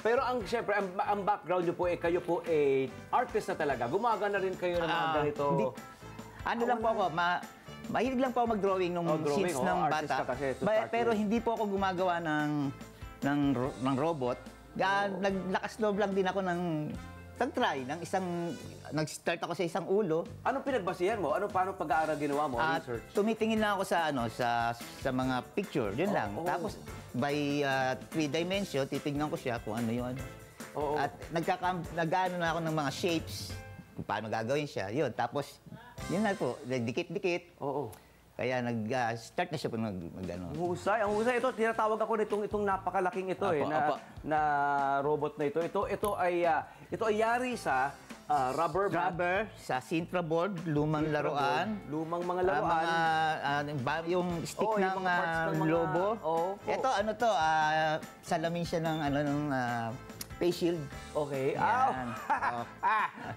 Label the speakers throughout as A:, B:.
A: Pero syempre, ang background nyo po, kayo po artist na talaga. Gumagana rin kayo ng mga ganito.
B: Ano lang po ako, mahilig lang po ako mag-drawing nung scenes ng bata. Pero hindi po ako gumagawa ng robot. Naglakas loob lang din ako nag-try ng nag-start ako sa isang ulo.
A: Anong pinagbasihan mo? Paano pag-aaral ginawa mo? Research?
B: Tumitingin lang ako sa mga picture, yun lang. Tapos by 3 dimension, titignan ko siya kung ano yun. At nag-ano na ako ng mga shapes, kung paano gagawin siya. Yun, tapos yun na po, dikit-dikit. Kaya nag-start na siya po mag-ano.
A: Ang husay. Ito, tinatawag ako itong napakalaking ito na robot na ito. Ito ay yari sa rubber
B: sa Sintra board, lumang laruan.
A: Lumang mga laruan.
B: Yung stick ng lobo. Ito, salamin siya ng face shield.
A: Okay.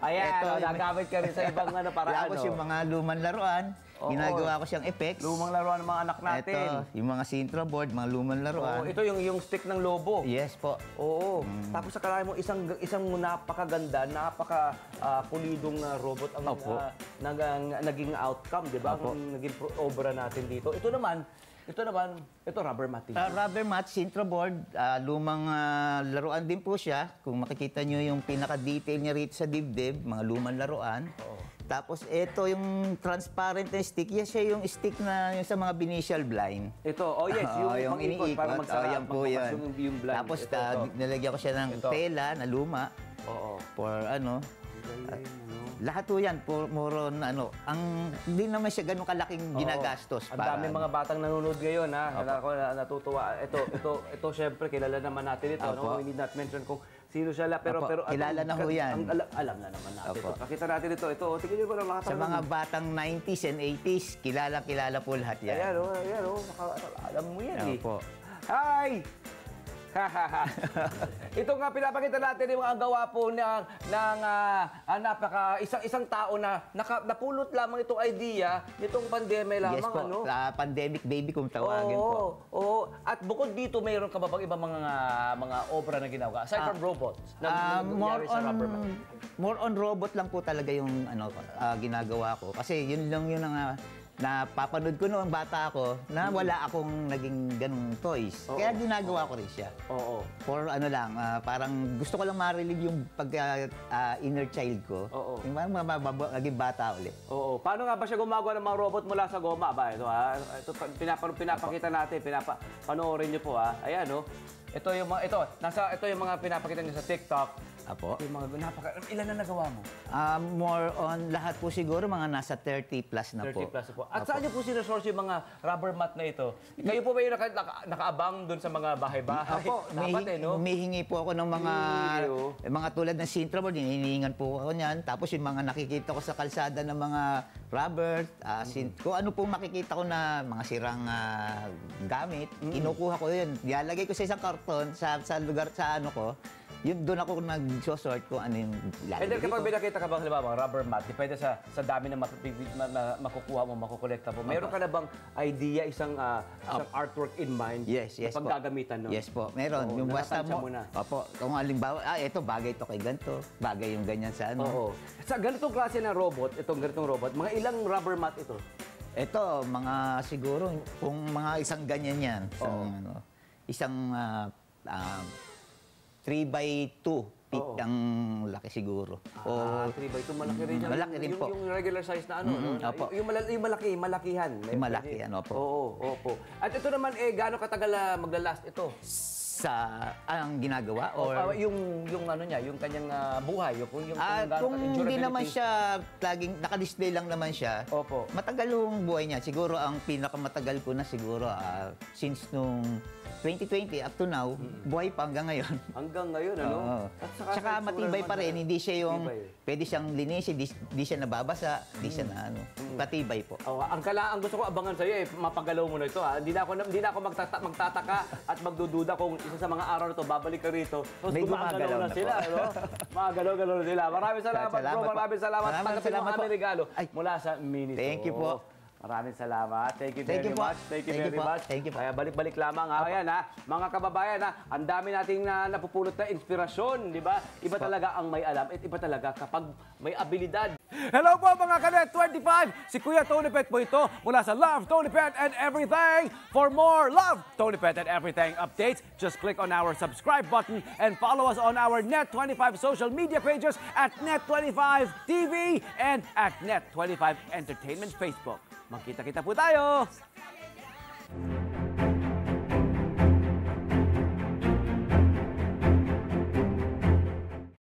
A: Ayan, nagamit ka rin sa ibang paraan.
B: Tapos yung mga lumang laruan, ginagawa ko siyang effects.
A: Lumang laruan ng mga anak natin.
B: Ito, yung mga Sintra board, mga lumang laruan.
A: Ito yung stick ng lobo.
B: Yes po.
A: Tapos akala mo isang napakaganda, pulidong robot ang naging outcome, di ba? Ang naging obra natin dito. Ito rubber mat.
B: Rubber mat, Sintra board, lumang laruan din po siya. Kung makikita nyo yung pinaka-detail niya rito sa dibdib, mga lumang laruan. Tapos ito yung transparent na stick, siya yung stick na yung sa mga binicial blind.
A: Ito, yes, yung
B: iniikot,
A: para
B: yan po yan.
A: Yung blind.
B: Tapos nilagyan ko siya ng tela na luma. For lahat po yan, more on hindi naman siya ganun kalaking ginagastos.
A: Ang dami mga batang nanonood ngayon, Ako natutuwa. Ito syempre, kilala naman natin ito. We need not mention kung sino siya. Pero
B: kilala na ho yan.
A: Alam na naman natin. Pakita natin ito. Tingnan nyo ko lang lahat.
B: Sa mga batang 90s and 80s, kilala po lahat yan.
A: Ayan, alam mo yan
B: Opo.
A: Hi! Ito nga pinapakita natin yung mga gawa po ng isang tao na napulot lamang itong idea nitong pandemya lamang.
B: Yes po, pandemic baby kung tawagin po.
A: At bukod dito, mayroon ka ba bang ibang mga obra na ginagawa? Aside from robots,
B: more on robot lang po talaga yung ginagawa ko. Kasi yun lang yung napapanood ko noong bata ako na wala akong naging ganung toys. Kaya ginagawa ko rin siya. For parang gusto ko lang ma-relieve yung inner child ko. Yung naging bata ulit.
A: Paano nga ba siya gumagawa ng mga robot mula sa goma? Ito pinapakita natin, panoorin niyo po Ayan Ito yung mga pinapakita niyo sa TikTok. Yung mga ilan na nagawa mo?
B: More on lahat po siguro mga nasa 30 plus na
A: 30 plus po. At saan niyo po sinesource yung mga rubber mat na ito? Kayo po ba yung nakaabang doon sa mga bahay-bahay? Dapat
B: humihingi po ako ng mga tulad ng Sintra board, hinihingan po ako niyan. Tapos yung mga nakikita ko sa kalsada ng mga rubber, kung ano pong makikita ko na mga sirang gamit, kinukuha ko yun. Dialagay ko sa isang karton sa lugar sa ko. Yun, doon ako nag-sort kung ano yung lalagay ko.
A: Kapag binakita ka bang, halimbawa, rubber mat, depende sa dami na makukuha mo, makukolekta mo. Meron ka na bang idea, isang artwork in mind?
B: Yes
A: po. Paggagamitan, no?
B: Yes po, meron. Yung basta mo kung halimbawa, ito, bagay ito kay ganito, bagay yung ganyan sa
A: Sa ganitong klase na robot, ganitong robot, mga ilang rubber mat ito?
B: Ito, mga siguro, kung mga isang ganyan yan. Isang 3x2 feet ang laki siguro.
A: 3x2, malaki rin yan.
B: Malaki rin po.
A: Yung regular size na yung malakihan.
B: Malakihan,
A: opo. At ito naman, gaano katagal maglalast ito?
B: Ang ginagawa?
A: Yung kanyang buhay.
B: Kung hindi naman siya, laging naka-display lang naman siya, matagal yung buhay niya. Siguro ang pinakamatagal ko na siguro, since nung 2020 up to now, buhay pa hanggang ngayon. Hanggang ngayon,
A: At
B: saka matibay pa rin. Hindi siya yung, pwede siyang linisin, hindi siya nababasa, hindi siya patibay po.
A: Ang gusto ko abangan sa'yo, mapagalaw mo na ito. Hindi na ako magtataka at magdududa kung isa sa mga araw na ito, babalik ka rito. Tapos gumagalaw na sila. Magalaw-galaw na sila. Maraming salamat, bro. Maraming salamat. Tanggapin mo kami regalo mula sa Minito.
B: Thank you po.
A: Maraming salamat. Thank you
B: Thank
A: very
B: you po.
A: much. Thank you
B: Thank you
A: very
B: po.
A: much.
B: Thank you po.
A: Kaya balik-balik lamang. Ayan ha, mga kababayan ha, ang dami nating napupulot na inspirasyon, di ba? Iba talaga ang may alam at iba talaga kapag may abilidad. Hello po mga Kanet 25! Si Kuya Tony Pet po ito mula sa Love, Tony Pet and Everything. For more Love, Tony Pet and Everything updates, just click on our subscribe button and follow us on our Net25 social media pages at Net25 TV and at Net25 Entertainment Facebook. Magkita-kita po tayo!